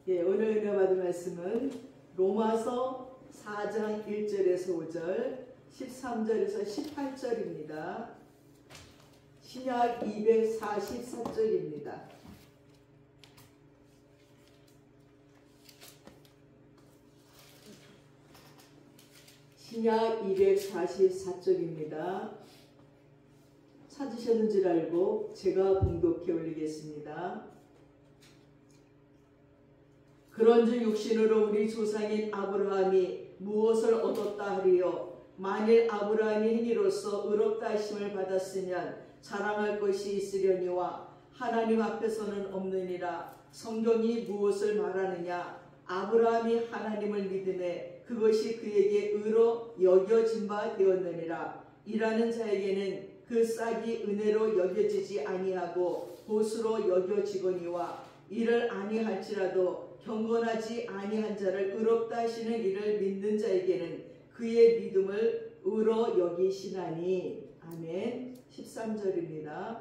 예, 오늘 은혜 받은 말씀은 로마서 4장 1절에서 5절, 13절에서 18절입니다. 신약 244쪽입니다. 신약 244쪽입니다. 찾으셨는 줄 알고 제가 봉독해 올리겠습니다. 그런즉 육신으로 우리 조상인 아브라함이 무엇을 얻었다 하리요? 만일 아브라함이 행위로서 의롭다 하심을 받았으면 자랑할 것이 있으려니와 하나님 앞에서는 없느니라. 성경이 무엇을 말하느냐? 아브라함이 하나님을 믿음에 그것이 그에게 의로 여겨진 바 되었느니라. 일하는 자에게는 그 싹이 은혜로 여겨지지 아니하고 보수로 여겨지거니와 이를 아니할지라도 경건하지 아니한 자를 의롭다 하시는 이를 믿는 자에게는 그의 믿음을 의로 여기시나니. 아멘. 13절입니다.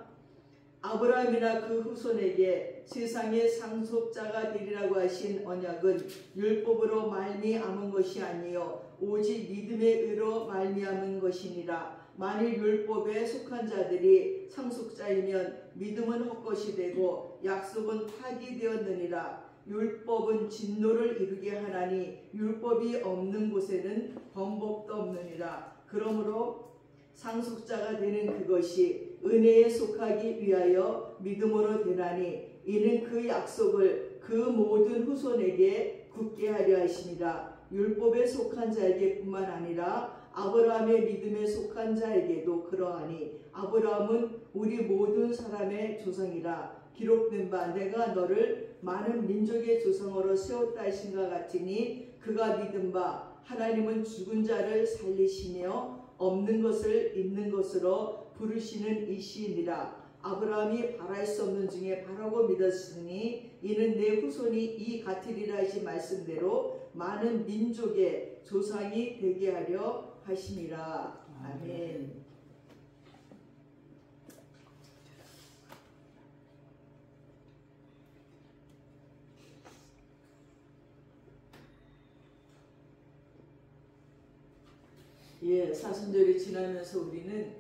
아브라함이나 그 후손에게 세상의 상속자가 되리라고 하신 언약은 율법으로 말미암은 것이 아니요 오직 믿음의 의로 말미암은 것이니라. 만일 율법에 속한 자들이 상속자이면 믿음은 헛것이 되고 약속은 파기되었느니라. 율법은 진노를 이루게 하나니 율법이 없는 곳에는 번복도 없느니라. 그러므로 상속자가 되는 그것이 은혜에 속하기 위하여 믿음으로 되나니 이는 그 약속을 그 모든 후손에게 굳게 하려 하심이라. 율법에 속한 자에게 뿐만 아니라 아브라함의 믿음에 속한 자에게도 그러하니 아브라함은 우리 모든 사람의 조상이라. 기록된 바 내가 너를 많은 민족의 조상으로 세웠다 하신가 같으니 그가 믿은 바 하나님은 죽은 자를 살리시며 없는 것을 있는 것으로 부르시는 이시니라. 아브라함이 바랄 수 없는 중에 바라고 믿었으니 이는 내 후손이 이 같으리라 하신 말씀대로 많은 민족의 조상이 되게 하려 하심이라. 아멘. 예, 사순절이 지나면서 우리는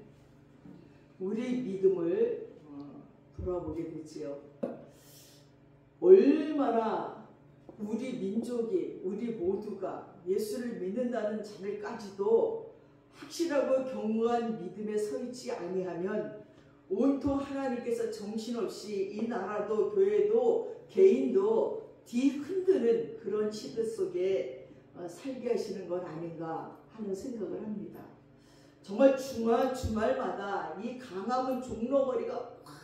우리 믿음을 돌아보게 되지요. 얼마나 우리 민족이, 우리 모두가 예수를 믿는다는 자들까지도 확실하고 견고한 믿음에 서 있지 아니하면 온통 하나님께서 정신없이 이 나라도 교회도 개인도 뒤흔드는 그런 시대 속에 살게 하시는 건 아닌가 하는 생각을 합니다. 정말 주말마다 이 강화문 종로거리가 확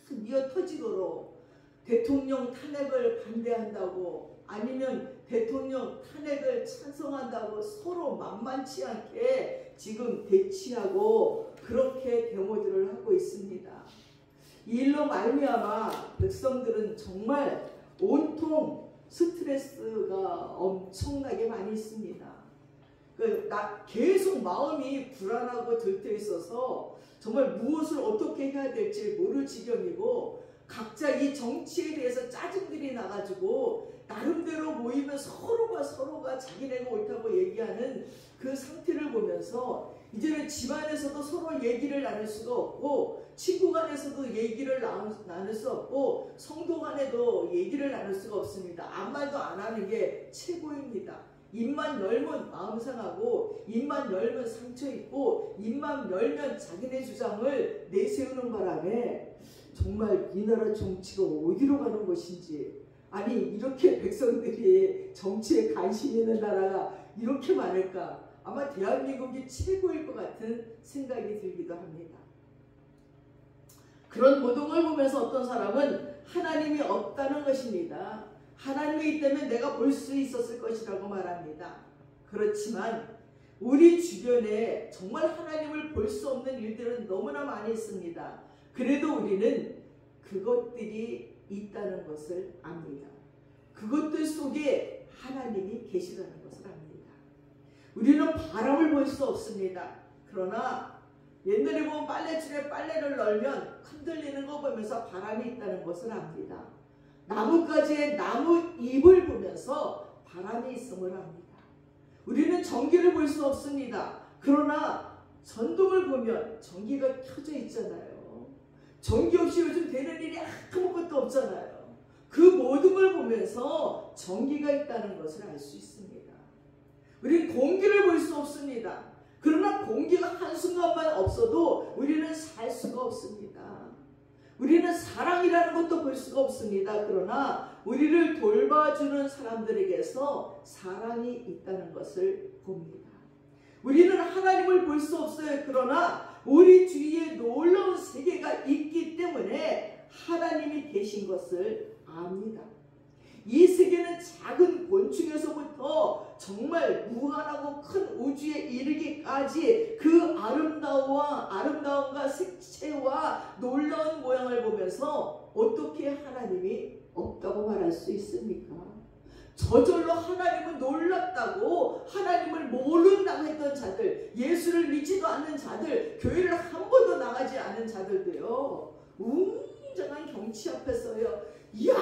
미어 터지도록 대통령 탄핵을 반대한다고 아니면 대통령 탄핵을 찬성한다고 서로 만만치 않게 지금 대치하고 그렇게 데모들을 하고 있습니다. 이 일로 말미암아 백성들은 정말 온통 스트레스가 엄청나게 많이 있습니다. 계속 마음이 불안하고 들떠 있어서 정말 무엇을 어떻게 해야 될지 모를 지경이고 각자 이 정치에 대해서 짜증들이 나가지고 나름대로 모이면 서로가 자기네가 옳다고 얘기하는 그 상태를 보면서 이제는 집안에서도 서로 얘기를 나눌 수가 없고 친구 간에서도 얘기를 나눌 수 없고 성도 간에도 얘기를 나눌 수가 없습니다. 아무 말도 안 하는 게 최고입니다. 입만 열면 마음 상하고 입만 열면 상처 있고 입만 열면 자기네 주장을 내세우는 바람에 정말 이 나라 정치가 어디로 가는 것인지, 아니 이렇게 백성들이 정치에 관심 있는 나라가 이렇게 많을까? 아마 대한민국이 최고일 것 같은 생각이 들기도 합니다. 그런 모동을 보면서 어떤 사람은 하나님이 없다는 것입니다. 하나님이 있다면 내가 볼 수 있었을 것이라고 말합니다. 그렇지만 우리 주변에 정말 하나님을 볼 수 없는 일들은 너무나 많이 있습니다. 그래도 우리는 그것들이 있다는 것을 압니다. 그것들 속에 하나님이 계시다는 것을 압니다. 우리는 바람을 볼 수 없습니다. 그러나 옛날에 보면 빨래줄에 빨래를 널면 흔들리는 거 보면서 바람이 있다는 것을 압니다. 나뭇가지에 나무 잎을 바람이 있음을 압니다. 우리는 전기를 볼 수 없습니다. 그러나 전등을 보면 전기가 켜져 있잖아요. 전기 없이 요즘 되는 일이 아무것도 없잖아요. 그 모든 걸 보면서 전기가 있다는 것을 알 수 있습니다. 우리는 공기를 볼 수 없습니다. 그러나 공기가 한순간만 없어도 우리는 살 수가 없습니다. 우리는 사랑이라는 것도 볼 수가 없습니다. 그러나 우리를 돌봐주는 사람들에게서 사랑이 있다는 것을 봅니다. 우리는 하나님을 볼 수 없어요. 그러나 우리 주위에 놀라운 세계가 있기 때문에 하나님이 계신 것을 압니다. 이 세계는 작은 곤충에서부터 정말 무한하고 큰 우주에 이르기까지 그 아름다움과 색채와 놀라운 모양을 보면서 어떻게 하나님이 없다고 말할 수 있습니까? 저절로 하나님은 놀랍다고, 하나님을 모른다고 했던 자들, 예수를 믿지도 않는 자들, 교회를 한 번도 나가지 않은 자들도요, 웅장한 경치 앞에서요, 이야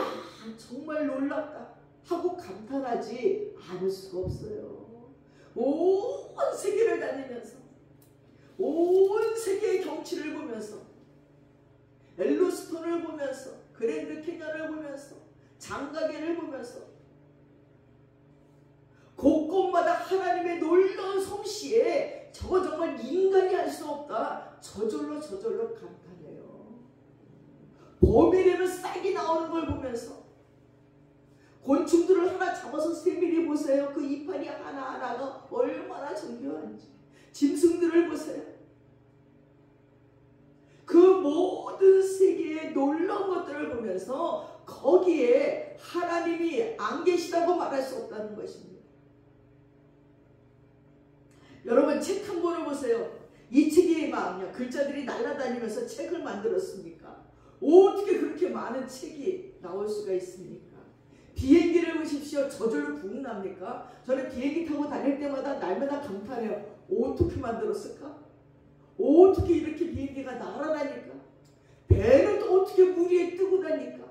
정말 놀랍다 하고 감탄하지 않을 수가 없어요. 온 세계를 다니면서, 온 세계의 경치를 보면서, 엘로스톤을 보면서, 그랜드 캐년을 보면서, 장가계를 보면서 곳곳마다 하나님의 놀라운 솜씨에 저거 정말 인간이 할 수 없다, 저절로 감탄해요. 봄이라면 싹이 나오는 걸 보면서, 곤충들을 하나 잡아서 세밀히 보세요. 그 이파리 하나하나가 얼마나 정교한지. 짐승들을 보세요. 그 모든 세계의 놀라운 것들을 보면서 거기에 하나님이 안 계시다고 말할 수 없다는 것입니다. 여러분 책 한 권을 보세요. 이 책이 막 글자들이 날아다니면서 책을 만들었습니까? 어떻게 그렇게 많은 책이 나올 수가 있습니까? 비행기를 보십시오. 저절로 붕 납니까? 저는 비행기 타고 다닐 때마다 날마다 감탄해요. 어떻게 만들었을까? 어떻게 이렇게 비행기가 날아다닐까? 배는 또 어떻게 물 위에 뜨고 다닐까?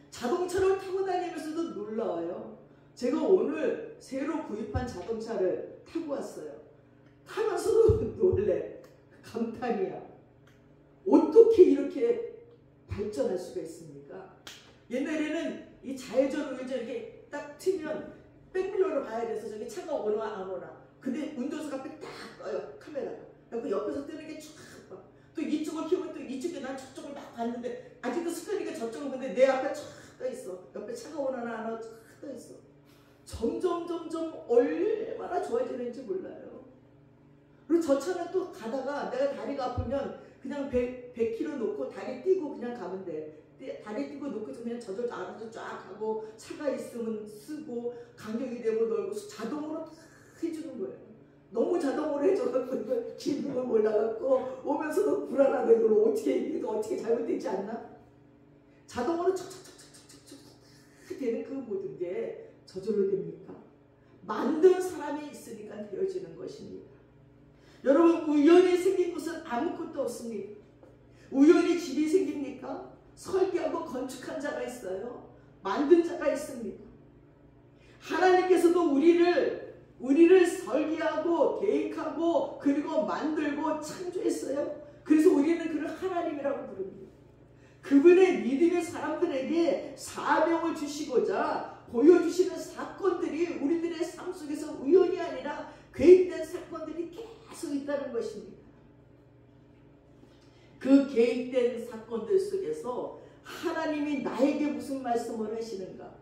자동차를 타고 다니면서도 놀라워요. 제가 오늘 새로 구입한 자동차를 타고 왔어요. 타면서도 놀래. 감탄이야. 어떻게 이렇게 발전할 수가 있습니까? 옛날에는 이 좌회전 우회전 이렇게 딱 트면 백밀러로 봐야 돼서 저기 차가 오나 안 오나. 근데 운전석 앞에 딱 떠요, 카메라가. 그 옆에서 뜨는 게 쫙 봐. 또 이쪽을 키우면 또 이쪽에 난 저쪽을 막 봤는데 아직도 습관이니까 저쪽은 근데 내 앞에 쫙 떠 있어. 옆에 차가 오나 안 오나 쫙 떠 있어. 점점 얼마나 좋아지는지 몰라요. 그리고 저 차는 또 가다가 내가 다리가 아프면 그냥 100km 놓고 다리 띄고 그냥 가면 돼. 다리 띄고 놓고 그냥 저절 알아서 쫙 가고, 차가 있으면 쓰고, 간격이 되고 넓고 자동으로 다 해주는 거예요. 너무 자동으로 해줘갖고 이거 기능을 몰라갖고 오면서도 불안하고 이걸 어떻게 잘못되지 않나? 자동으로 척척척척척척 되는 그 모든 게 저절로 됩니까? 만든 사람이 있으니까 되어지는 것입니다. 여러분 우연히 생긴 것은 아무것도 없습니다. 우연히 집이 생깁니까? 설계하고 건축한 자가 있어요. 만든 자가 있습니다. 하나님께서도 우리를 설계하고 계획하고 그리고 만들고 창조했어요. 그래서 우리는 그를 하나님이라고 부릅니다. 그분의 믿음의 사람들에게 사명을 주시고자 보여주시는 사건들이 우리들의 삶 속에서 우연이 아니라 계획된 사건들이 계속 있다는 것입니다. 그 계획된 사건들 속에서 하나님이 나에게 무슨 말씀을 하시는가,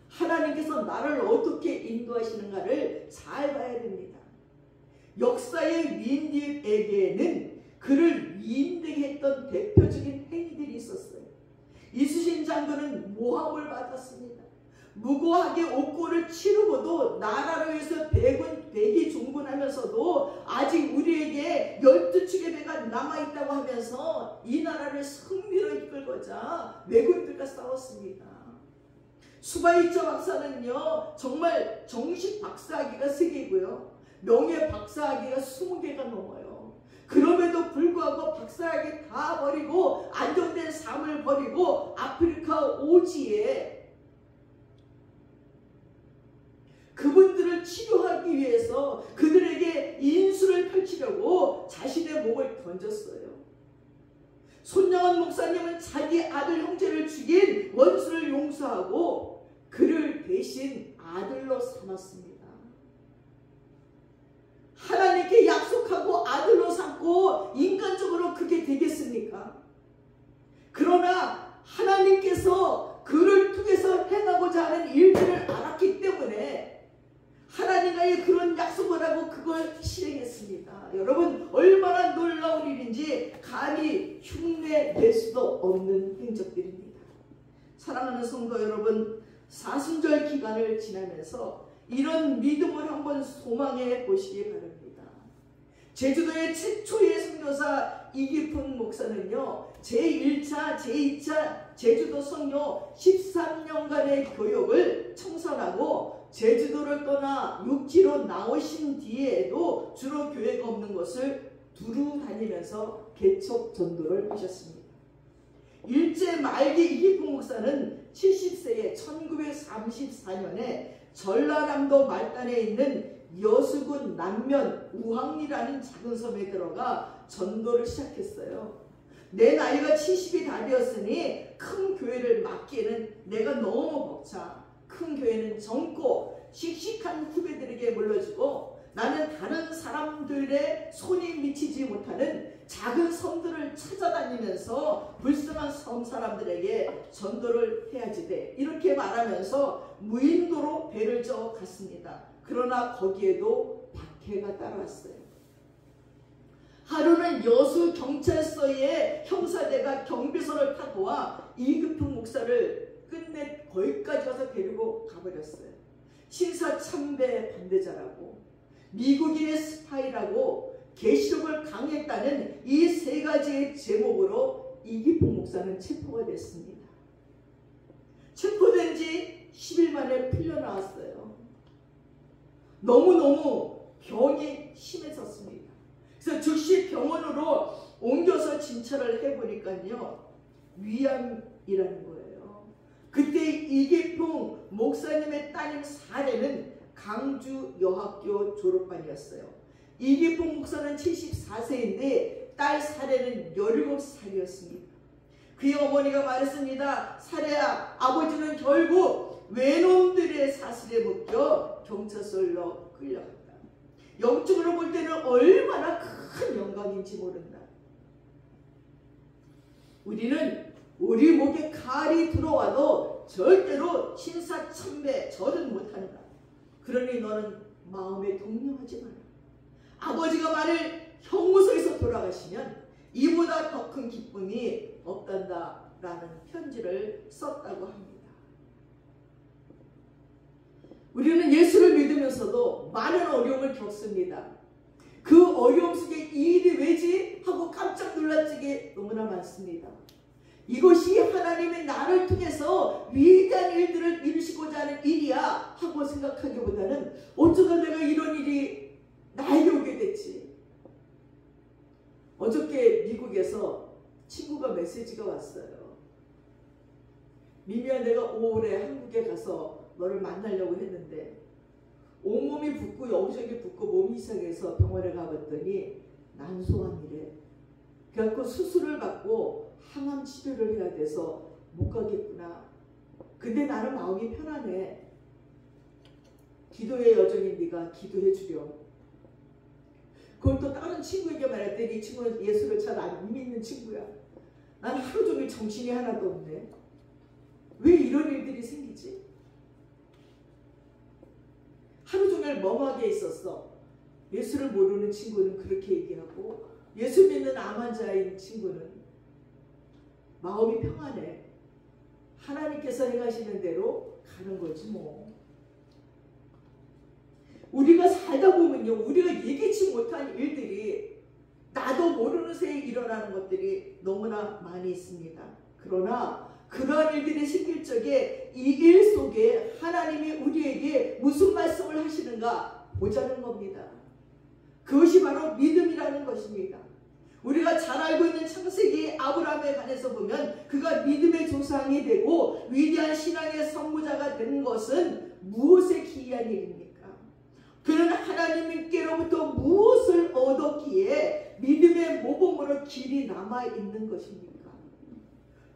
하나님께서 나를 어떻게 인도하시는가를 잘 봐야 됩니다. 역사의 위인들에게는 그를 위인되게 했던 대표적인 행위들이 있었어요. 이순신 장군은 모함을 받았습니다. 무고하게 옥고를 치르고도 나라를 위해서 백이 종군하면서도 아직 우리에게 12척의 배가 남아있다고 하면서 이 나라를 승리로 이끌고자 왜군들과 싸웠습니다. 수바이처 박사는요 정말 정식 박사학위가 3개고요 명예 박사학위가 20개가 넘어요. 그럼에도 불구하고 박사학위 다 버리고 안정된 삶을 버리고 아프리카 오지에 그분들을 치료하기 위해서 그들에게 인수를 펼치려고 자신의 몸을 던졌어요. 손양원 목사님은 자기 아들 형제를 죽인 원수를 용서하고 그를 대신 아들로 삼았습니다. 하나님께 약속하고 아들로 삼고 인간적으로 그게 되겠습니까? 그러나 하나님께서 그를 통해서 행하고자 하는 일들을 알았기 때문에 하나님과의 그런 약속을 하고 그걸 실행했습니다. 여러분, 얼마나 놀라운 일인지 감히 흉내낼 수도 없는 행적들입니다. 사랑하는 성도 여러분, 사순절 기간을 지나면서 이런 믿음을 한번 소망해 보시기 바랍니다. 제주도의 최초의 선교사 이기풍 목사는요, 제1차, 제2차 제주도 선교 13년간의 교육을 청산하고 제주도를 떠나 육지로 나오신 뒤에도 주로 교회가 없는 곳을 두루 다니면서 개척 전도를 하셨습니다. 일제 말기 이기풍 목사는 70세에 1934년에 전라남도 말단에 있는 여수군 남면 우항리라는 작은 섬에 들어가 전도를 시작했어요. 내 나이가 70이 다 되었으니 큰 교회를 맡기에는 내가 너무 벅차. 큰 교회는 젊고 씩씩한 후배들에게 물려주고 나는 다른 사람들의 손이 미치지 못하는 작은 섬들을 찾아다니면서 불쌍한 섬 사람들에게 전도를 해야지 돼. 이렇게 말하면서 무인도로 배를 저어 갔습니다. 그러나 거기에도 박해가 따라왔어요. 하루는 여수 경찰서의 형사대가 경비선을 타고 와 이기풍 목사를 끝내 거기까지 와서 데리고 가버렸어요. 신사참배 반대자라고, 미국인의 스파이라고, 계시록을 강했다는 이 세 가지의 제목으로 이기풍 목사는 체포가 됐습니다. 체포된 지 10일 만에 풀려나왔어요. 너무너무 병이 심해졌습니다. 그래서 즉시 병원으로 옮겨서 진찰을 해보니까요, 위암이라는 거예요. 그때 이기풍 목사님의 따님 사례는 강주 여학교 졸업반이었어요. 이기풍 목사는 74세인데 딸 사례는 17살이었습니다. 그의 어머니가 말했습니다. 사례야, 아버지는 결국 외놈들의 사슬에 묶여 경찰서로 끌려갔다. 영적으로 볼 때는 얼마나 큰 영광인지 모른다. 우리는 우리 목에 칼이 들어와도 절대로 신사참배 절은 못한다. 그러니 너는 마음에 동요하지 마라. 아버지가 만일 형무소에서 돌아가시면 이보다 더 큰 기쁨이 없단다 라는 편지를 썼다고 합니다. 우리는 예수를 믿으면서도 많은 어려움을 겪습니다. 그 어려움 속에 이 일이 왜지? 하고 깜짝 놀랄 적이 너무나 많습니다. 이것이 하나님의 나를 통해서 위대한 일들을 이루시고자 하는 일이야 하고 생각하기보다는 어쩌다 내가 이런 일이 나에게 오게 됐지. 어저께 미국에서 친구가 메시지가 왔어요. 미미야, 내가 5월에 한국에 가서 너를 만나려고 했는데 온몸이 붓고 여기저기 붓고 몸이 이상해서 병원에 가봤더니 난소암이래. 그래갖고 수술을 받고 항암 치료를 해야 돼서 못 가겠구나. 근데 나는 마음이 편하네. 기도의 여정인 네가 기도해 주렴. 그걸 또 다른 친구에게 말했더니 이 친구는 예수를 잘 안 믿는 친구야. 난 하루 종일 정신이 하나도 없네. 왜 이런 일들이 생기지? 하루 종일 멍하게 있었어. 예수를 모르는 친구는 그렇게 얘기하고 예수 믿는 암 환자인 친구는 마음이 평안해. 하나님께서 행하시는 대로 가는 거지 뭐. 우리가 살다 보면요, 우리가 예기치 못한 일들이 나도 모르는 새에 일어나는 것들이 너무나 많이 있습니다. 그러나 그러한 일들이 생길 적에 이 일 속에 하나님이 우리에게 무슨 말씀을 하시는가 보자는 겁니다. 그것이 바로 믿음이라는 것입니다. 우리가 잘 알고 있는 창세기 아브라함에 관해서 보면 그가 믿음의 조상이 되고 위대한 신앙의 선구자가 되는 것은 무엇에 기이한 일입니까? 그는 하나님께로부터 무엇을 얻었기에 믿음의 모범으로 길이 남아있는 것입니까?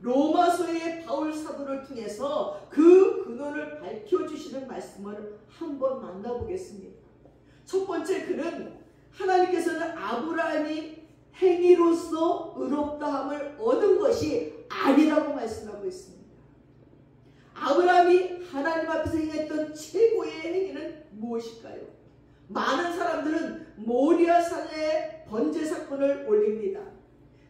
로마서의 바울 사도를 통해서 그 근원을 밝혀주시는 말씀을 한번 만나보겠습니다. 첫 번째, 그는 하나님께서는 아브라함이 행위로서 의롭다함을 얻은 것이 아니라고 말씀하고 있습니다. 아브라함이 하나님 앞에서 행했던 최고의 행위는 무엇일까요? 많은 사람들은 모리아산에 번제 사건을 올립니다.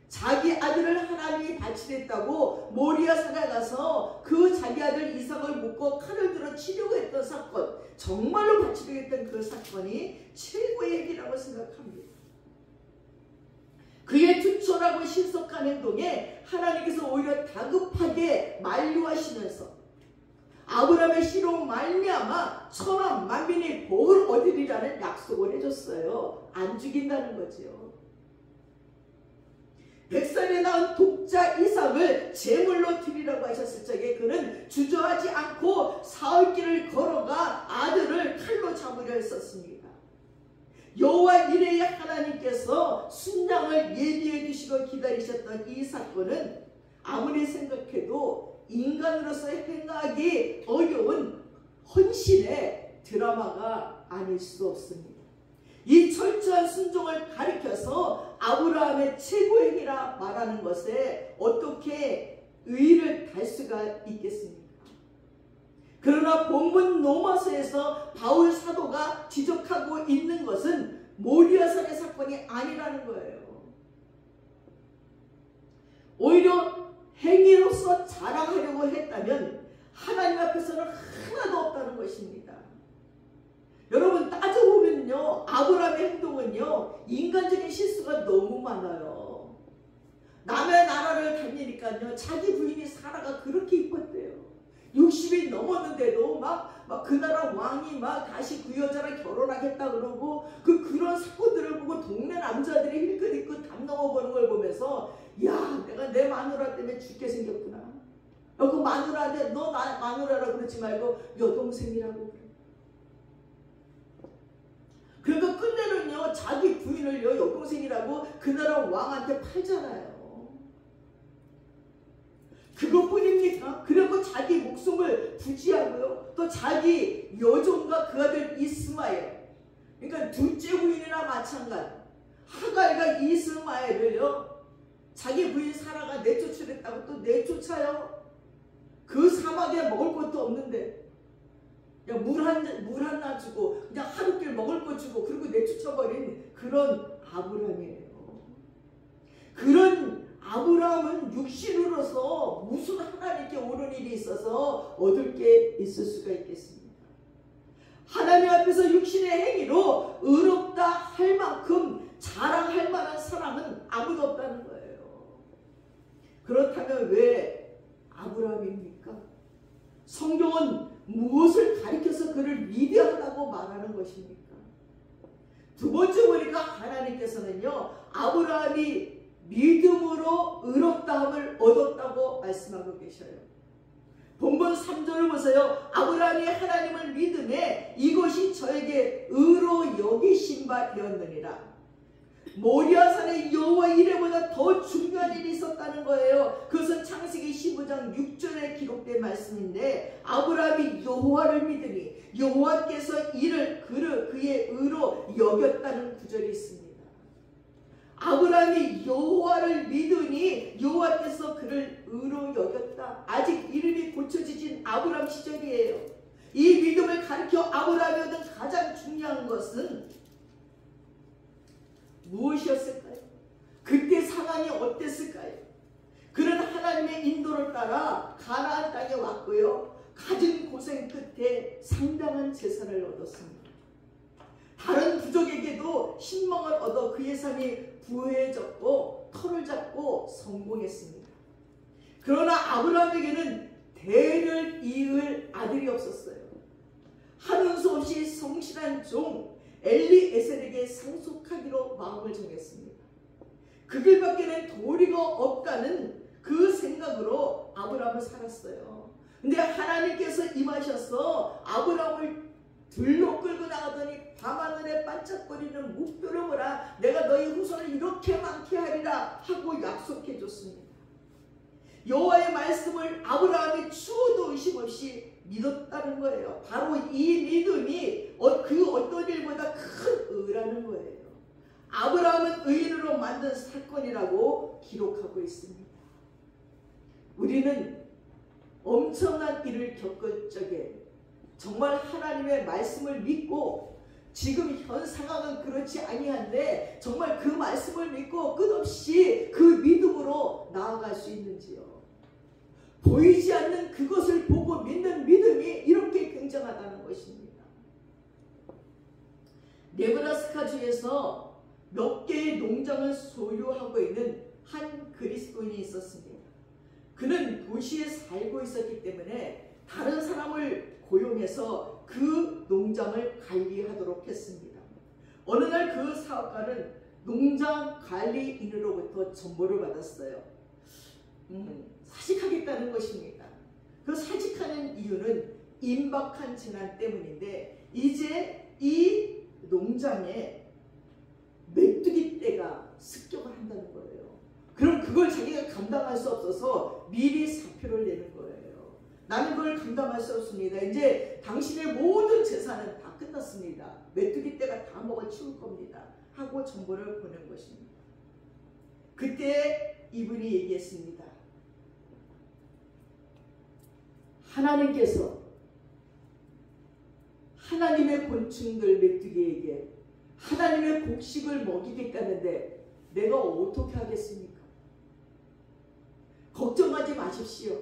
자기 아들을 하나님이 바치랬다고 모리아산에 가서 그 자기 아들 이삭을 묶고 칼을 들어 치려고 했던 사건, 정말로 바치려고 했던 그 사건이 최고의 행위라고 생각합니다. 그의 투철하고 신속한 행동에 하나님께서 오히려 다급하게 만류하시면서 아브라함의 씨로 말미암아 천하 만민이 복을 얻으리라는 약속을 해줬어요. 안 죽인다는 거죠. 100살에 낳은 독자 이삭을 제물로 드리라고 하셨을 적에 그는 주저하지 않고 사흘길을 걸어가 아들을 칼로 잡으려 했었습니다. 여호와 이레의 하나님께서 순양을 예비해 주시고 기다리셨던 이 사건은 아무리 생각해도 인간으로서 행하기 어려운 헌신의 드라마가 아닐 수 없습니다. 이 철저한 순종을 가리켜서 아브라함의 최고의 행위라 말하는 것에 어떻게 의의를 달 수가 있겠습니까? 그러나 본문 로마서에서 바울 사도가 지적하고 있는 것은 모리아산의 사건이 아니라는 거예요. 오히려 행위로서 자랑하려고 했다면 하나님 앞에서는 하나도 없다는 것입니다. 여러분, 따져보면요, 아브라함의 행동은요, 인간적인 실수가 너무 많아요. 남의 나라를 다니니까요, 자기 부인이 사라가 그렇게 이뻤대요. 60이 넘었는데도 막 그 나라 왕이 막 다시 그 여자랑 결혼하겠다 그러고 그런 사건들을 보고 동네 남자들이 힐끗 입고 담 넘어보는 걸 보면서, 야, 내가 내 마누라 때문에 죽게 생겼구나. 그 마누라한테 너 나 마누라라고 그러지 말고 여동생이라고 그래. 그러니까 끝내는요, 자기 부인을요 여동생이라고 그 나라 왕한테 팔잖아요. 그것뿐입니까? 그리고 자기 목숨을 부지하고요, 또 자기 여종과 그 아들 이스마엘, 그러니까 둘째 부인이나 마찬가지, 하갈과 이스마엘을요 자기 부인 사라가 내쫓으랬다고 또 내쫓아요. 그 사막에 먹을 것도 없는데 그냥 물 하나 주고 그냥 하루길 먹을 거 주고 그리고 내쫓아버린 그런 아브라함이에요. 그런 아브라함은 육신으로서 무슨 하나님께 옳은 일이 있어서 얻을 게 있을 수가 있겠습니까? 하나님 앞에서 육신의 행위로 의롭다 할 만큼 자랑할 만한 사람은 아무도 없다는 거예요. 그렇다면 왜 아브라함입니까? 성경은 무엇을 가리켜서 그를 위대하다고 말하는 것입니까? 두 번째 보니까 하나님께서는요, 아브라함이 믿음으로 의롭다함을 얻었다고 말씀하고 계셔요. 본문 3절을 보세요. 아브라함이 하나님을 믿음에 이것이 저에게 의로 여기신 바 되었느니라. 모리아산의 여호와 이레보다 더 중요한 일이 있었다는 거예요. 그것은 창세기 15장 6절에 기록된 말씀인데, 아브라함이 여호와를 믿으니 여호와께서 이를 그의 의로 여겼다는 구절이 있습니다. 아브라함이 여호와를 믿으니 여호와께서 그를 의로 여겼다. 아직 이름이 고쳐지진 아브라함 시절이에요. 이 믿음을 가리켜 아브라함이 얻은 가장 중요한 것은 무엇이었을까요? 그때 상황이 어땠을까요? 그는 하나님의 인도를 따라 가나안 땅에 왔고요, 갖은 고생 끝에 상당한 재산을 얻었습니다. 다른 부족에게도 신망을 얻어 그의 삶이 부유해졌고 터를 잡고 성공했습니다. 그러나 아브라함에게는 대를 이을 아들이 없었어요. 하는 수 없이 성실한 종 엘리에셀에게 상속하기로 마음을 정했습니다. 그 길밖에는 도리가 없다는 그 생각으로 아브라함을 살았어요. 근데 하나님께서 임하셔서 아브라함을 들로 끌고 나가더니 밤하늘에 반짝거리는 목표를 보라. 내가 너희 후손을 이렇게 많게 하리라 하고 약속해 줬습니다. 여호와의 말씀을 아브라함이 추호도 의심 없이 믿었다는 거예요. 바로 이 믿음이 그 어떤 일보다 큰 의라는 거예요. 아브라함은 의인으로 만든 사건이라고 기록하고 있습니다. 우리는 엄청난 일을 겪을 적에 정말 하나님의 말씀을 믿고 지금 현 상황은 그렇지 아니한데 정말 그 말씀을 믿고 끝없이 그 믿음으로 나아갈 수 있는지요. 보이지 않는 그것을 보고 믿는 믿음이 이렇게 굉장하다는 것입니다. 네브라스카주에서 몇 개의 농장을 소유하고 있는 한 그리스도인이 있었습니다. 그는 도시에 살고 있었기 때문에 다른 사람을 고용해서 그 농장을 관리하도록 했습니다. 어느 날 그 사업가는 농장 관리인으로부터 정보를 받았어요. 사직하겠다는 것입니다. 그 사직하는 이유는 임박한 재난 때문인데 이제 이 농장에 메뚜기 떼가 습격을 한다는 거예요. 그럼 그걸 자기가 감당할 수 없어서 미리 사표를 내는 거예요. 나는 그걸 감당할 수 없습니다. 이제 당신의 모든 재산은 다 끝났습니다. 메뚜기 떼가 다 먹어치울 겁니다. 하고 정보를 보낸 것입니다. 그때 이분이 얘기했습니다. 하나님께서 하나님의 곤충들 메뚜기에게 하나님의 곡식을 먹이겠다는데 내가 어떻게 하겠습니까? 걱정하지 마십시오.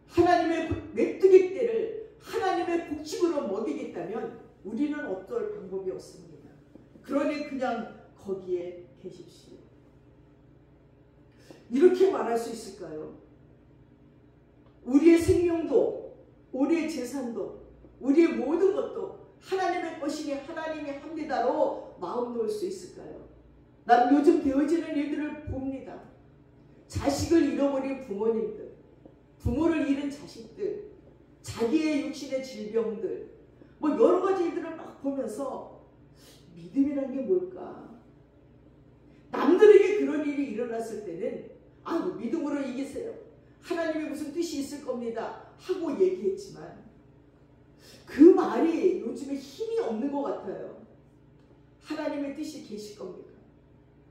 하나님의 메뚜기 떼를 하나님의 곡식으로 먹이겠다면 우리는 어떨 방법이 없습니다. 그러니 그냥 거기에 계십시오. 이렇게 말할 수 있을까요? 우리의 생명도, 우리의 재산도, 우리의 모든 것도 하나님의 것이니 하나님이 합니다로 마음 놓을 수 있을까요? 난 요즘 되어지는 일들을 봅니다. 자식을 잃어버린 부모님들, 부모를 잃은 자식들, 자기의 육신의 질병들, 뭐 여러 가지 일들을 막 보면서 믿음이란 게 뭘까? 남들에게 그런 일이 일어났을 때는 아이고 믿음으로 이기세요. 하나님의 무슨 뜻이 있을 겁니다. 하고 얘기했지만 그 말이 요즘에 힘이 없는 것 같아요. 하나님의 뜻이 계실 겁니까?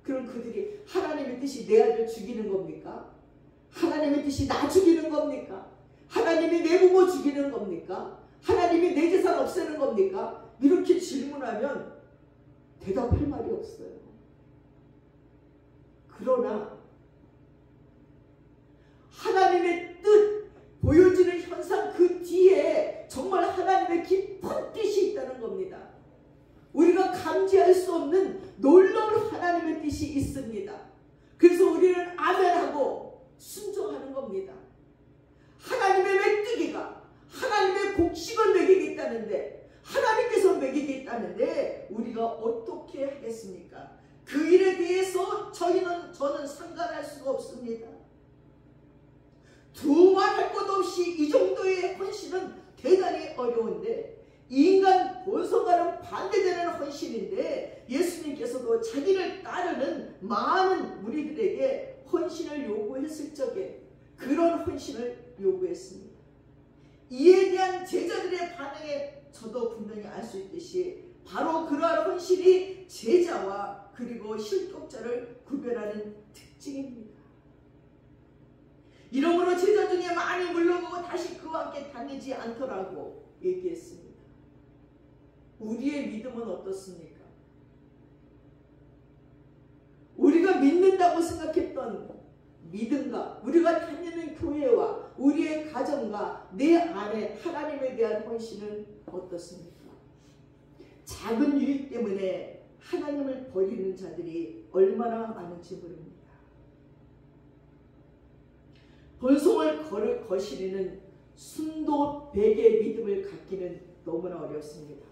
그럼 그들이 하나님의 뜻이 내 아들 죽이는 겁니까? 하나님의 뜻이 나 죽이는 겁니까? 하나님이 내 부모 죽이는 겁니까? 하나님이 내 재산 없애는 겁니까? 이렇게 질문하면 대답할 말이 없어요. 그러나 하나님의 뜻 보여지는 현상 그 뒤에 정말 하나님의 깊은 뜻이 있다는 겁니다. 우리가 감지할 수 없는 놀라운 하나님의 뜻이 있습니다. 그래서 우리는 아멘하고 순종하는 겁니다. 하나님의 메뚜기가 하나님의 곡식을 먹이겠다는데 하나님께서 먹이겠다는데 우리가 어떻게 하겠습니까? 그 일에 대해서 저는 상관할 수가 없습니다. 두말할 것 없이 이 정도의 헌신은 대단히 어려운데 인간 본성과는 반대되는 헌신인데 예수님께서도 자기를 따르는 많은 무리들에게 헌신을 요구했을 적에 그런 헌신을 요구했습니다. 이에 대한 제자들의 반응에 저도 분명히 알 수 있듯이 바로 그러한 헌신이 제자와 그리고 실족자를 구별하는 특징입니다. 이러므로 제자 중에 많이 물러가고 다시 그와 함께 다니지 않더라고 얘기했습니다. 우리의 믿음은 어떻습니까? 우리가 믿는다고 생각했던 믿음과 우리가 다니는 교회와 우리의 가정과 내 안에 하나님에 대한 헌신은 어떻습니까? 작은 유익 때문에 하나님을 버리는 자들이 얼마나 많은지 모릅니다. 본성을 거스리는 순도 백의 믿음을 갖기는 너무나 어렵습니다.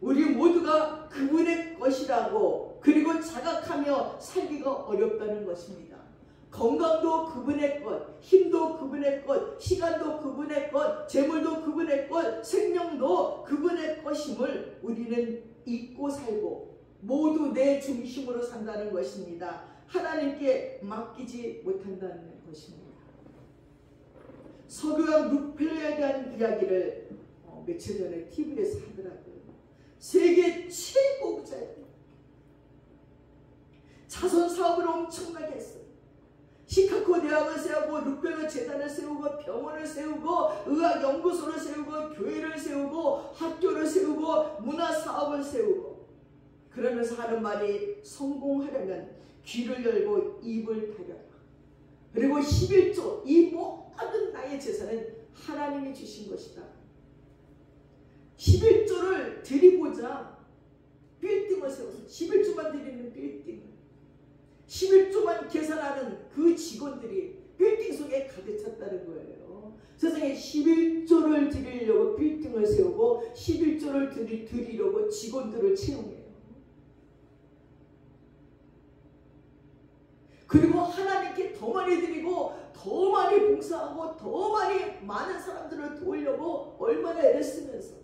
우리 모두가 그분의 것이라고 그리고 자각하며 살기가 어렵다는 것입니다. 건강도 그분의 것, 힘도 그분의 것, 시간도 그분의 것, 재물도 그분의 것, 생명도 그분의 것임을 우리는 잊고 살고 모두 내 중심으로 산다는 것입니다. 하나님께 맡기지 못한다는 것입니다. 서교양 루펠러에 대한 이야기를 며칠 전에 TV에서 하더라고요. 세계 최고 부자예요. 자선 사업을 엄청나게 했어요. 시카고 대학을 세우고 루펠러 재단을 세우고 병원을 세우고 의학연구소를 세우고 교회를 세우고 학교를 세우고 문화사업을 세우고 그러면서 하는 말이 성공하려면 귀를 열고 입을 닫아라. 그리고 11조 이 모든 나의 재산은 하나님이 주신 것이다. 11조를 드리고자 빌딩을 세워서 11조만 드리는 빌딩 11조만 계산하는 그 직원들이 빌딩 속에 가득 찼다는 거예요. 세상에 11조를 드리려고 빌딩을 세우고 11조를 드리려고 직원들을 채용해요. 그리고 하나님께 더 많이 드리고 더 많이 봉사하고 더 많이 많은 사람들을 도우려고 얼마나 애를 쓰면서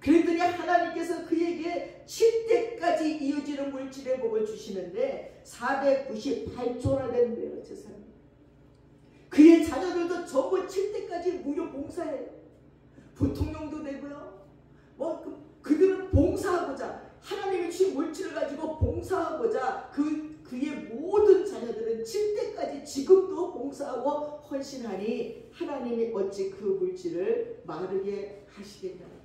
그랬더니 하나님께서 그에게 7대까지 이어지는 물질의 복을 주시는데 498조나 되는데요. 재산이. 그의 자녀들도 전부 7대까지 무료 봉사해요. 부통령도 되고요. 그들은 봉사하고자 하나님이 주신 물질을 가지고 봉사하고자 그의 모든 자녀들은 7대까지 지금도 봉사하고 헌신하니 하나님이 어찌 그 물질을 마르게 하시겠냐는 겁니다.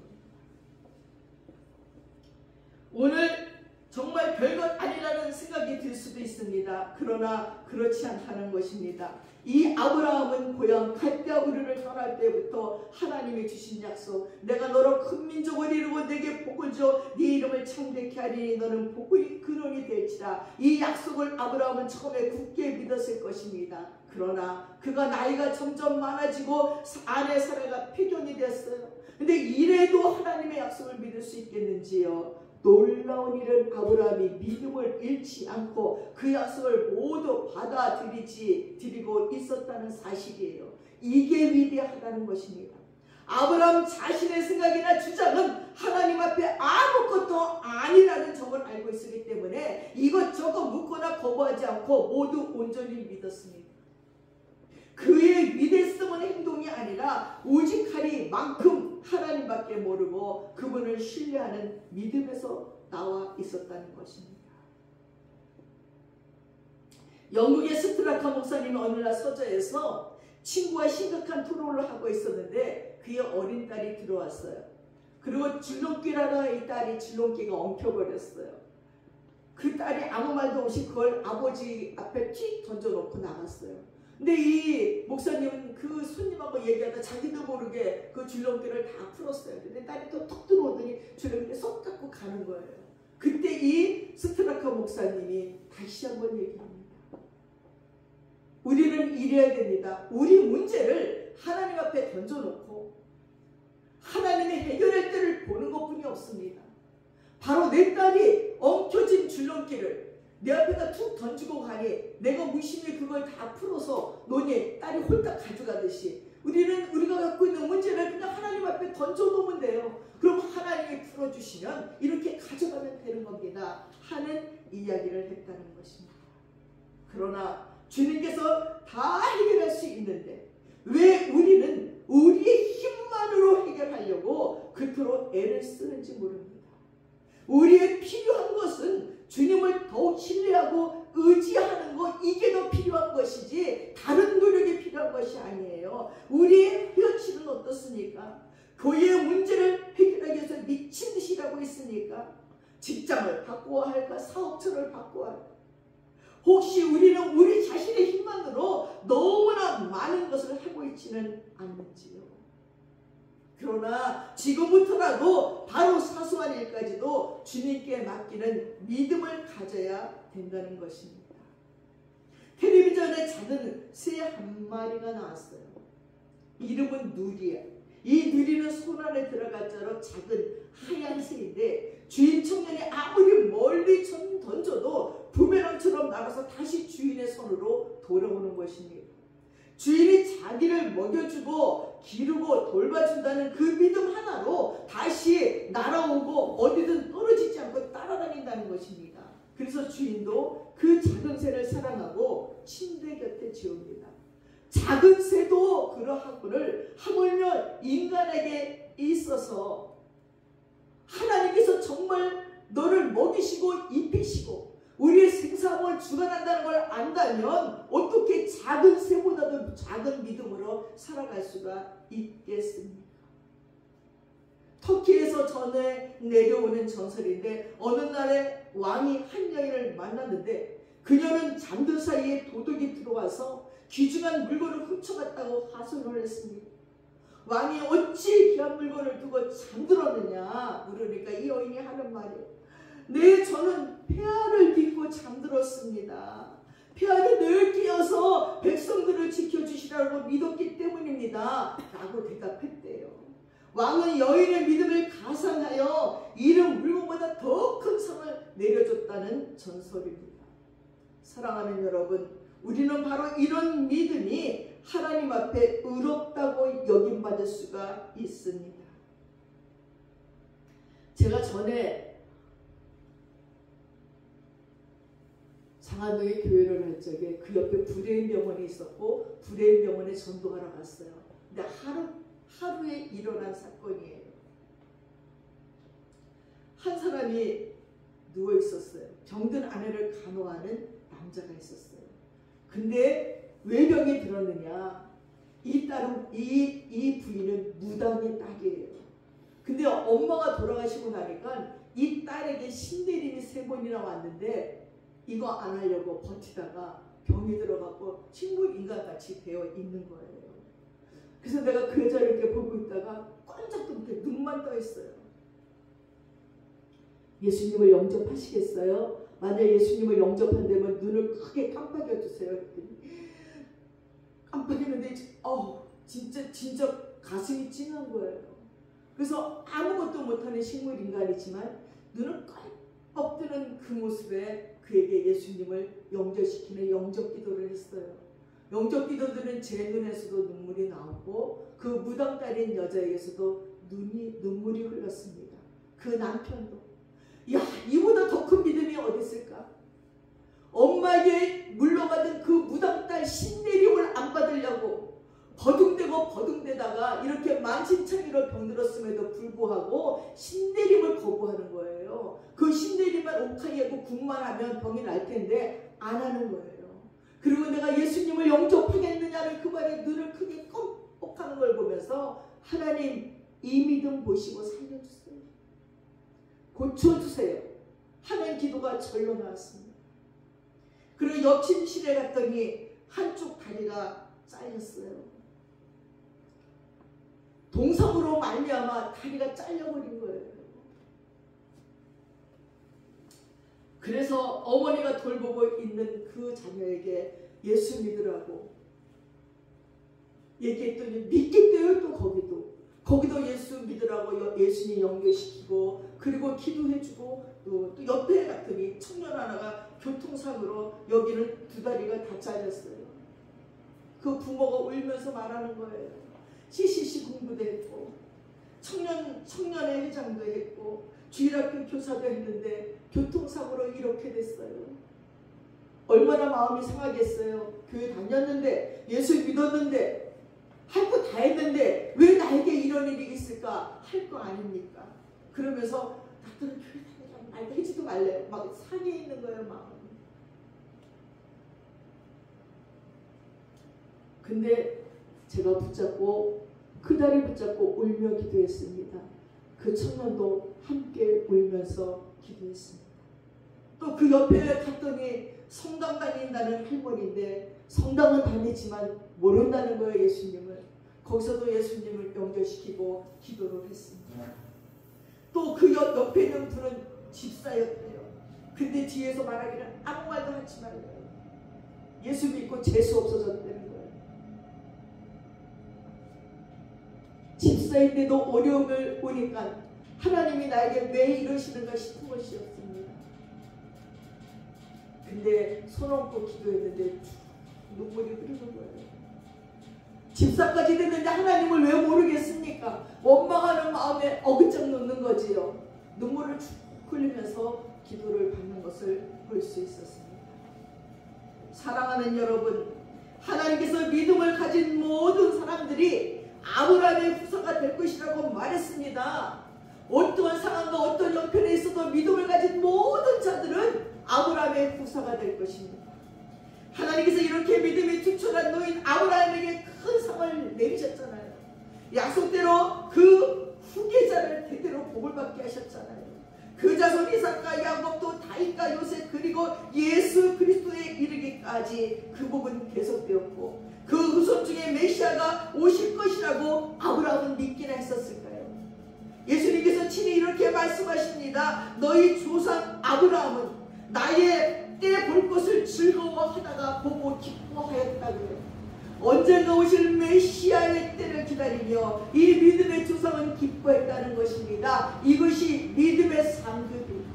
오늘 정말 별것 아니라는 생각이 들 수도 있습니다. 그러나 그렇지 않다는 것입니다. 이 아브라함은 고향 갈대아 우르를 떠날 때부터 하나님이 주신 약속, 내가 너로 큰 민족을 이루고 내게 복을 줘 네 이름을 창대케 하리니 너는 복의 근원이 될지라. 이 약속을 아브라함은 처음에 굳게 믿었을 것입니다. 그러나 그가 나이가 점점 많아지고 아내 사라가 폐견이 됐어요. 근데 이래도 하나님의 약속을 믿을 수 있겠는지요? 놀라운 일은 아브라함이 믿음을 잃지 않고 그 약속을 모두 받아들이고 있었다는 사실이에요. 이게 위대하다는 것입니다. 아브라함 자신의 생각이나 주장은 하나님 앞에 아무것도 아니라는 점을 알고 있었기 때문에 이것저것 묻거나 거부하지 않고 모두 온전히 믿었습니다. 그의 위대성은 행동이 아니라 오직하리만큼 하나님밖에 모르고 그분을 신뢰하는 믿음에서 나와 있었다는 것입니다. 영국의 스트라카 목사님은 어느 날 서저에서 친구와 심각한 토론을 하고 있었는데 그의 어린 딸이 들어왔어요. 그리고 줄넘기를 하다가 이 딸이 줄넘기가 엉켜버렸어요. 그 딸이 아무 말도 없이 그걸 아버지 앞에 틱 던져놓고 나갔어요. 근데 이 목사님은 그 손님하고 얘기하다 자기도 모르게 그 줄넘기를 다 풀었어요. 근데 딸이 또 톡 들어오더니 줄넘기를 쏙 잡고 가는 거예요. 그때 이 스트라카 목사님이 다시 한번 얘기합니다. 우리는 이래야 됩니다. 우리 문제를 하나님 앞에 던져놓고 하나님이 해결할 때를 보는 것뿐이 없습니다. 바로 내 딸이 엉켜진 줄넘기를 내 앞에다 툭 던지고 가니 내가 무심히 그걸 다 풀어서 노니 딸이 홀딱 가져가듯이 우리가 갖고 있는 문제를 그냥 하나님 앞에 던져놓으면 돼요. 그럼 하나님이 풀어주시면 이렇게 가져가면 되는 겁니다 하는 이야기를 했다는 것입니다. 그러나 주님께서 다 해결할 수 있는데 왜 우리는 우리의 힘만으로 해결하려고 그토록 애를 쓰는지 모릅니다. 우리의 필요한 것은 주님을 더욱 신뢰하고 의지하는 것, 이게 더 필요한 것이지 다른 노력이 필요한 것이 아니에요. 우리의 현실은 어떻습니까? 교회의 문제를 해결하기 위해서 미친 듯이 일하고 있으니까 직장을 바꿔야 할까? 사업처를 바꿔야 할까? 혹시 우리는 우리 자신의 힘만으로 너무나 많은 것을 하고 있지는 않는지요? 그러나 지금부터라도 바로 사소한 일까지도 주님께 맡기는 믿음을 가져야 된다는 것입니다. 텔레비전에 작은 새 한 마리가 나왔어요. 이름은 누리야. 이 누리는 손 안에 들어갈 자로 작은 하얀 새인데 주인 청년이 아무리 멀리 던져도 부메랑처럼 날아서 다시 주인의 손으로 돌아오는 것입니다. 주인이 자기를 먹여주고 기르고 돌봐준다는 그 믿음 하나로 다시 날아오고 어디든 떨어지지 않고 따라다닌다는 것입니다. 그래서 주인도 그 작은 새를 사랑하고 침대 곁에 지웁니다. 작은 새도 그러하거늘 하물며 인간에게 있어서 하나님께서 정말 너를 먹이시고 입히시고 우리의 생사함을 주관한다는 걸 안다면 어떻게 작은 새보다도 작은 믿음으로 살아갈 수가 있겠습니까? 터키에서 전해 내려오는 전설인데 어느 날에 왕이 한 여인을 만났는데 그녀는 잠든 사이에 도둑이 들어와서 귀중한 물건을 훔쳐갔다고 하소연을 했습니다. 왕이 어찌 귀한 물건을 두고 잠들었느냐 물으니까 이 여인이 하는 말이 네, 저는 폐하를 딛고 잠들었습니다. 폐하를 늘 깨어서 백성들을 지켜주시라고 믿었기 때문입니다. 라고 대답했대요. 왕은 여인의 믿음을 가산하여 잃은 물건보다 더 큰 상을 내려줬다는 전설입니다. 사랑하는 여러분, 우리는 바로 이런 믿음이 하나님 앞에 의롭다고 여김받을 수가 있습니다. 제가 전에 상암동에 교회를 할 적에 그 옆에 브레인 병원이 있었고 브레인 병원에 전도하러 갔어요. 근데 하루에 일어난 사건이에요. 한 사람이 누워 있었어요. 병든 아내를 간호하는 남자가 있었어요. 근데 왜 병이 들었느냐? 이 부인은 무당의 딸이에요. 근데 엄마가 돌아가시고 나니까 이 딸에게 신내림이 3번이나 왔는데 이거 안 하려고 버티다가 병이 들어가고 식물 인간같이 되어 있는 거예요. 그래서 내가 그 여자를 이렇게 보고 있다가 깜짝도 못해 눈만 떠 있어요. 예수님을 영접하시겠어요? 만약 예수님을 영접한다면 눈을 크게 깜빡여 주세요. 그랬더니 깜빡이는데 진짜 가슴이 찡한 거예요. 그래서 아무것도 못하는 식물 인간이지만 눈을 꺽 뜨는 그 모습에 그에게 예수님을 영접시키는 영접 기도를 했어요. 영접 기도들은 제 눈에서도 눈물이 나오고 그 무당딸인 여자에게서도 눈물이 흘렀습니다. 그 남편도 이보다 더 큰 믿음이 어디 있을까? 엄마에게 물려받은 그 무당딸 신내림을 안 받으려고 버둥대다가 이렇게 만신창이로 병들었음에도 불구하고 신내림을 거부하는 거예요. 그 신내림만 옥하이하고 국만 하면 병이 날 텐데 안 하는 거예요. 그리고 내가 예수님을 영접하겠느냐는 그 말에 눈을 크게 껌뻑하는 걸 보면서 하나님 이 믿음 보시고 살려주세요. 고쳐주세요. 하는 기도가 절로 나왔습니다. 그리고 옆침실에 갔더니 한쪽 다리가 잘렸어요. 동성으로 말미암아 다리가 잘려버린 거예요. 그래서 어머니가 돌보고 있는 그 자녀에게 예수 믿으라고 얘기했더니 믿겠대요. 또 거기도 예수 믿으라고 예수님 연결시키고 그리고 기도해주고 또 옆에 갔더니 청년 하나가 교통사고로 여기는 2다리가 다 잘렸어요. 그 부모가 울면서 말하는 거예요. CCC 공부도 했고 청년의 회장도 했고 주일학교 교사도 했는데 교통사고로 이렇게 됐어요. 얼마나 마음이 상하겠어요. 교회 다녔는데 예수 믿었는데 할 거 다 했는데 왜 나에게 이런 일이 있을까? 할 거 아닙니까? 그러면서 나들은 교회 다니라고 말도 하지도 말래요. 막 상해 있는 거예요. 마음이. 근데 제가 붙잡고 그 다리 붙잡고 울며 기도했습니다. 그 청년도 함께 울면서 기도했습니다. 또 그 옆에 갔더니 성당 다닌다는 할머니인데 성당은 다니지만 모른다는 거예요. 예수님을. 거기서도 예수님을 연결시키고 기도를 했습니다. 또 그 옆에 있는 분은 집사였대요. 근데 뒤에서 말하기를 아무 말도 하지 말래요. 예수 믿고 재수 없어졌다는 거예요. 집사인데도 어려움을 오니까 하나님이 나에게 왜 이러시는가 싶은 것이 없습니다. 근데 손 얹고 기도했는데 눈물이 흐르는 거예요. 집사까지 됐는데 하나님을 왜 모르겠습니까? 원망하는 마음에 어긋장 놓는 거지요. 눈물을 쭉 흘리면서 기도를 받는 것을 볼 수 있었습니다. 사랑하는 여러분, 하나님께서 믿음을 가진 모든 사람들이 아브라함의 후사가 될 것이라고 말했습니다. 어떠한 상황과 어떤 형편에 있어도 믿음을 가진 모든 자들은 아브라함의 후사가 될 것입니다. 하나님께서 이렇게 믿음이 투철한 노인 아브라함에게 큰 상을 내리셨잖아요. 약속대로 그 후계자를 대대로 복을 받게 하셨잖아요. 그 자손 이삭과 야곱도 다윗과 요셉 그리고 예수 그리스도에 이르기까지 그 복은 계속되었고 그 후손 중에 메시아가 오실 것이라고 아브라함은 믿기나 했었을까요? 예수님께서 친히 이렇게 말씀하십니다. 너희 조상 아브라함은 나의 때 볼 것을 즐거워하다가 보고 기뻐하였다고요. 언젠가 오실 메시아의 때를 기다리며 이 믿음의 조상은 기뻐했다는 것입니다. 이것이 믿음의 상급입니다.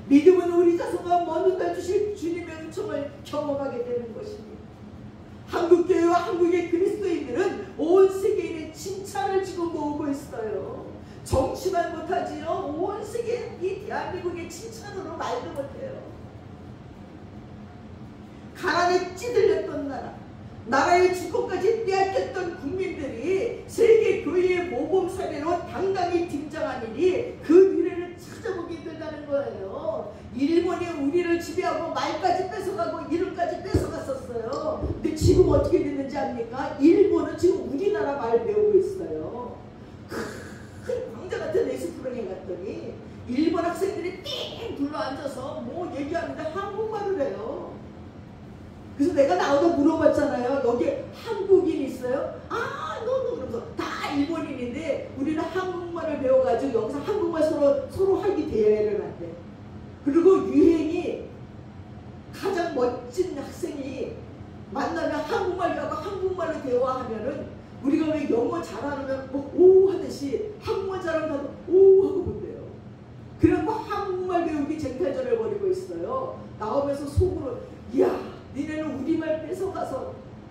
믿음은 우리 자손과 먼 훗날 주실 주님의 은총을 경험하게 되는 것입니다. 한국교회와 한국의 그리스도인들은 온 세계인의 칭찬을 지금 모으고 있어요. 정치만 못하지요. 온 세계 이 대한민국의 칭찬으로 말도 못해요. 가난에 찌들렸던 나라의 주권까지 빼앗겼던 국민들이 세계 교회의 모범 사례로 당당히 등장하니 그 미래를 찾아보기 힘들다는 거예요. 일본이 우리를 지배하고 말까지 뺏어가고 이름까지 뺏어갔었어요. 근데 지금 어떻게 됐는지 압니까? 일본은 지금 우리나라 말 배우고 있어요. 큰 광자 같은 레스토랑에 갔더니 일본 학생들이 띵 둘러앉아서 뭐 얘기하는데 한국말을 해요. 그래서 내가 나오다 물어봤잖아요. 여기 한국인 있어요? 아, 너무 그러면서 다 일본인인데 우리는 한국말을 배워가지고 여기서 한국말 서로 하기 대회를 한대. 그리고 유행이 가장 멋진 학생이 만나면 한국말 배우고 한국말로 대화하면은 우리가 왜 영어 잘하면 뭐 오 하듯이 한국말 잘하면 오 하고 본대요. 그래서 한국말 배우기 쟁탈전을 벌이고 있어요. 나오면서 속으로 이야 니네는 우리말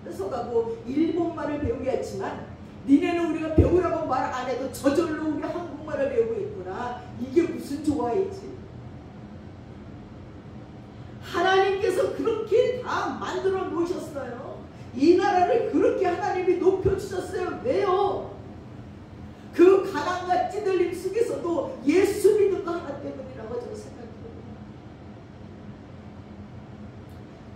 뺏어가고 일본말을 배우게 했지만 니네는 우리가 배우라고 말 안 해도 저절로 우리 한국말을 배우고 있구나. 이게 무슨 조화이지. 하나님께서 그렇게 다 만들어 놓으셨어요. 이 나라를 그렇게 하나님이 높여주셨어요. 왜요? 그 가난과 찌들림 속에서도 예수 믿는 거 하나 때문이라고 저는 생각해요.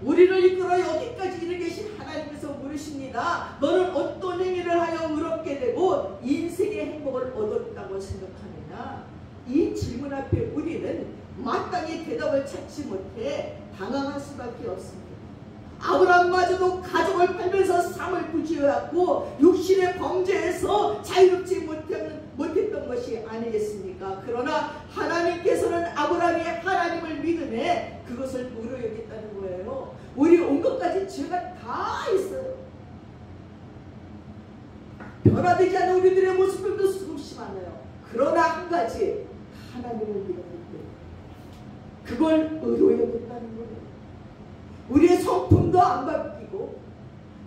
우리를 이끌어 여기까지 이르게 계신 하나님께서 물으십니다. 너는 어떤 행위를 하여 의롭게 되고 인생의 행복을 얻었다고 생각하느냐? 이 질문 앞에 우리는 마땅히 대답을 찾지 못해 당황할 수밖에 없습니다. 아브라함마저도 가족을 팔면서 삶을 부지해왔고 육신의 범죄에서 자유롭지 못했던 것이 아니겠습니까? 그러나 하나님께서는 아브라함이 하나님을 믿음에 그것을 의로 여겼다는 거예요. 우리 온 것까지 죄가 다 있어요. 변화되지 않은 우리들의 모습들도 수없이 많아요. 그러나 한 가지 하나님을 믿었는데 그걸 의로 여겼다는 거예요. 우리의 성품도 안 바뀌고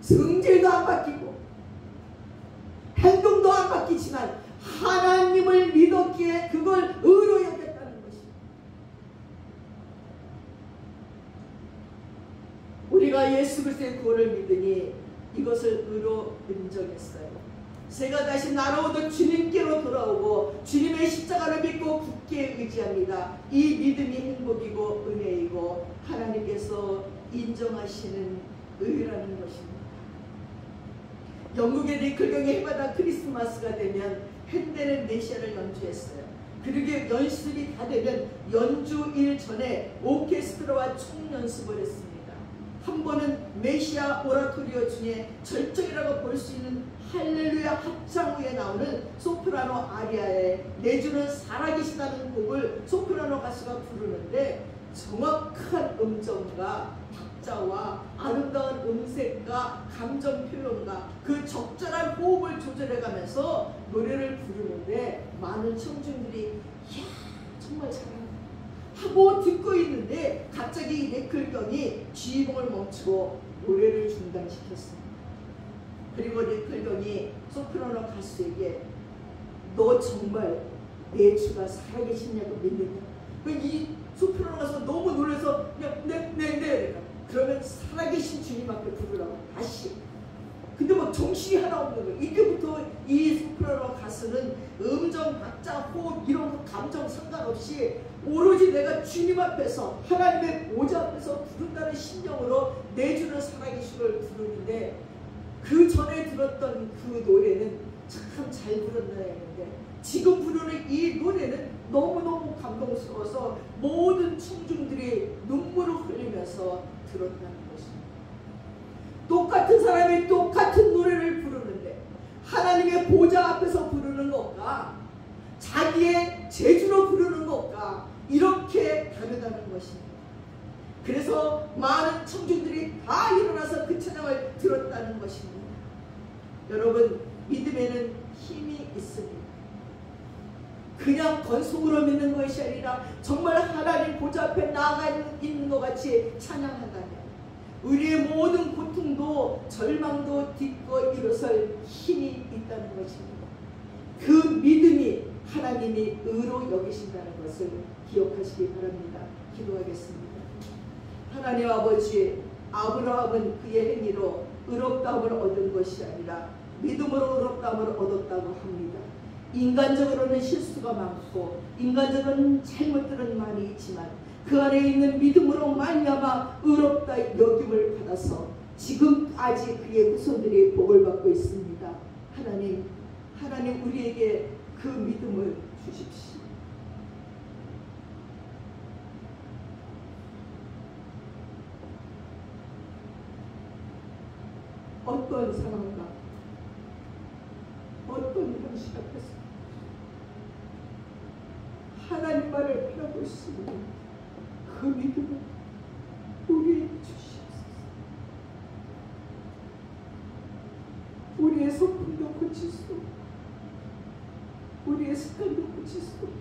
성질도 안 바뀌고 행동도 안 바뀌지만 하나님을 믿었기에 그걸 의로 여겼다는 것입니다. 우리가 예수 그리스도의 구원을 믿으니 이것을 의로 인정했어요. 새가 다시 날아오던 주님께로 돌아오고 주님의 십자가를 믿고 굳게 의지합니다. 이 믿음이 행복이고 은혜이고 하나님께서 인정하시는 의라는 것입니다. 영국의 리클경의 해마다 크리스마스가 되면 핸델의 메시아를 연주했어요. 그리고 연습이 다 되면 연주일 전에 오케스트라와 총연습을 했습니다. 한 번은 메시아 오라토리오 중에 절정이라고 볼 수 있는 할렐루야 합창 후에 나오는 소프라노 아리아에 내주는 살아계시다는 곡을 소프라노 가수가 부르는데 정확한 음정과 박자와 아름다운 음색과 감정 표현과 그 적절한 호흡을 조절해가면서 노래를 부르는데 많은 청중들이 이야 정말 잘한다 하고 듣고 있는데 갑자기 레클경이 주인공을 멈추고 노래를 중단시켰습니다. 그리고 레클경이 소프라노 가수에게 너 정말 내 주가 살아계시냐고 믿느냐? 이 소프라노 가수가 너무 놀라서 그냥 네 그러면 살아계신 주님 앞에 부르라고 다시. 근데 막 정신이 하나 없는 거예요. 이때부터 이 소프라노 가수는 음정, 박자, 호흡 이런 거 감정 상관없이 오로지 내가 주님 앞에서 하나님의 보좌 앞에서 부른다는 심령으로 내 주는 살아계심을 부르는데 그 전에 들었던 그 노래는 참 잘 부른다 했는데 지금 부르는 이 노래는 너무너무 감동스러워서 모든 청중들이 눈물을 흘리면서 들었다는 것입니다. 똑같은 사람이 똑같은 노래를 부르는데 하나님의 보좌 앞에서 부르는 것과 자기의 재주로 부르는 것과 이렇게 다르다는 것입니다. 그래서 많은 청중들이 다 일어나서 그 찬양을 들었다는 것입니다. 여러분, 믿음에는 힘이 있습니다. 그냥 건성으로 믿는 것이 아니라 정말 하나님 보좌 앞에 나아가 있는 것 같이 찬양한다면 우리의 모든 고통도 절망도 딛고 일어설 힘이 있다는 것입니다. 그 믿음이 하나님이 의로 여기신다는 것을 기억하시기 바랍니다. 기도하겠습니다. 하나님 아버지, 아브라함은 그의 행위로 의롭다함을 얻은 것이 아니라 믿음으로 의롭다함을 얻었다고 합니다. 인간적으로는 실수가 많고 인간적으로는 잘못들은 많이 있지만 그 안에 있는 믿음으로 말미암아 의롭다 여김을 받아서 지금까지 그의 후손들이 복을 받고 있습니다. 하나님 우리에게 그 믿음을 주십시오. 어떤 상황과 어떤 형식 앞에서 하나님 말을 바라볼 수 있는 그 믿음을 우리에게 주시옵소서. 우리의 성품도 고칠 수 없고 우리의 습관도 고칠 수 없고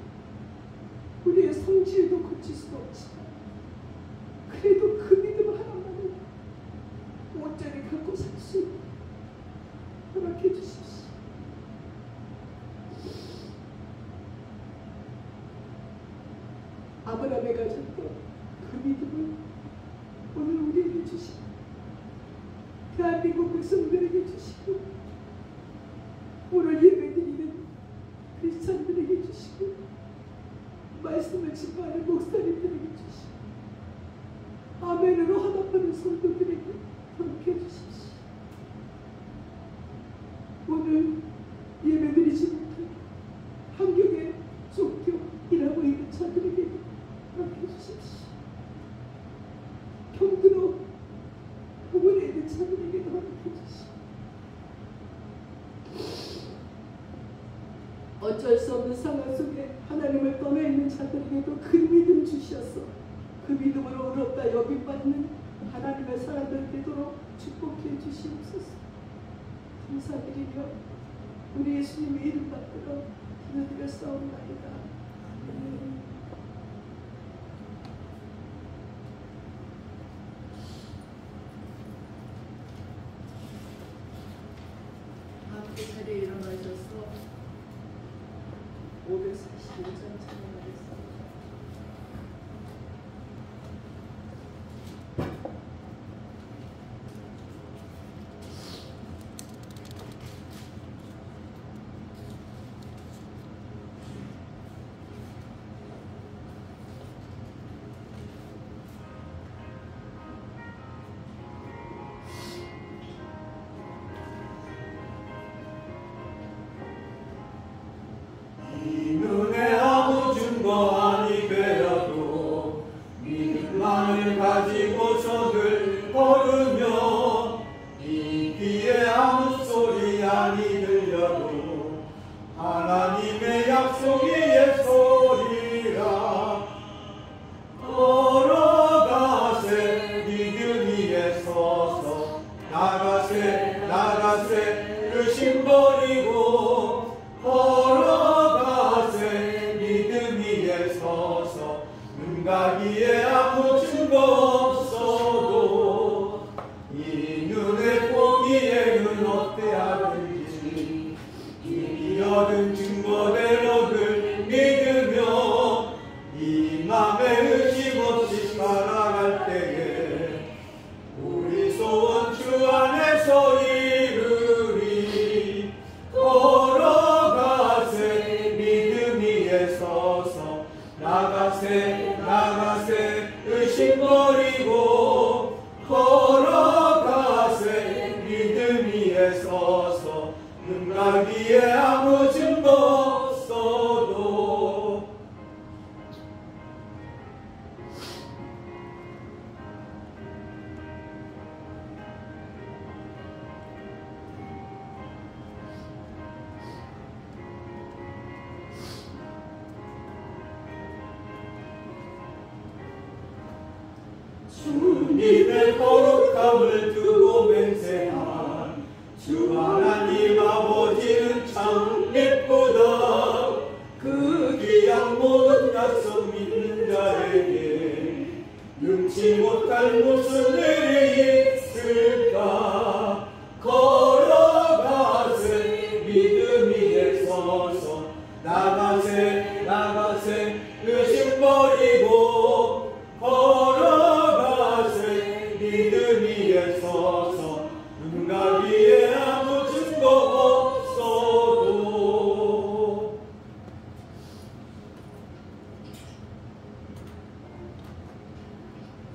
우리의 성질도 고칠 수 없지만 그래도 그 믿음 하나만을 온전히 갖고 살 수 있게 허락해 주십시오. 아브라함이 가졌던 그 믿음을 오늘 우리에게 주시고 대한민국 백성들에게 주시고 오늘 예배드리는 크리스찬들에게 주시고 말씀을 집하는 목사님들에게 주시고 아멘으로 화답하는 성도들에게 허락해 주십시오. 오늘 예배드리지 못하게 환경에 쫓겨 일하고 있는 자들에게 허락해 주십시오. 병들어 병원에 있는 자들에게도 허락해 주십시오. 어쩔 수 없는 상황 속에 하나님을 떠나 있는 자들에게도 그 믿음 주셔서 그 믿음으로 의롭다 여김받는 하나님의 사람들 되도록 축복해 주시옵소서. 감사드리며 우리 예수님의 이름 받들어 기도드렸사옵나이다. 아멘. 함께 자리에 일어나셔서 545장 찬양하겠습니다. 하나님의 약속이 옛소리라. 걸어가세 믿음 위에 서서 나가세 의심 버리고 걸어가세 나가세 나가세 의심 버리고 걸어가세 믿음 위에 서서 눈가 위에 아무 짐 없어도 주님의 거룩함을 두고 맹세한 주 하나님 아버지는 참 예쁘다. 그 귀한 모든 약속 믿는 자에게 능치 못할 무슨 일이 있을까. 걸어가세 믿음 위에 서서 나가세 나가세 의심 버리고 걸어가세 믿음 위에 서서 눈가 위에 아무 증거 없어도.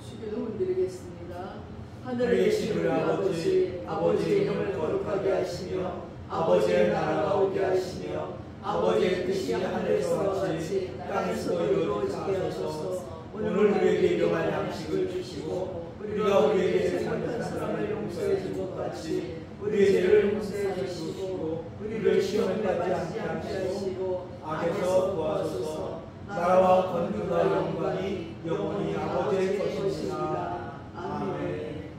주기도문 드리겠습니다. 하늘에 계신 우리 아버지, 아버지의 이름을 거룩하게 하시며 아버지의 나라가 오게 하시며 아버지의 뜻이 하늘에서와 같이 땅에서도 이루어지게 하소서. 오늘 우리에게 일용할 양식을 주시고 우리가 우리에게 잘못한 사람을 용서해 준 것 같이 우리의 죄를 용서해 주시고 우리를 시험에 빠지지 않게 하시고 악에서 구하소서. 나라와 권능과 영광이 영원히 아버지의 것입니다. 아멘.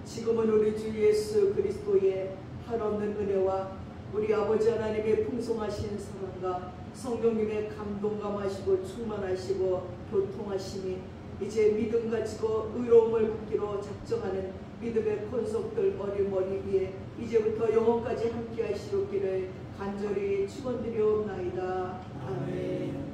지금은 우리 주 예수 그리스도의 한없는 은혜와 우리 아버지 하나님의 풍성하신 사랑과 성령님의 감동감하시고 충만하시고 교통하심이 이제 믿음 가지고 의로움을 받기로 작정하는 믿음의 권속들 어린 머리 위에 이제부터 영원까지 함께 하시옵기를 간절히 축원드리옵나이다. 아멘.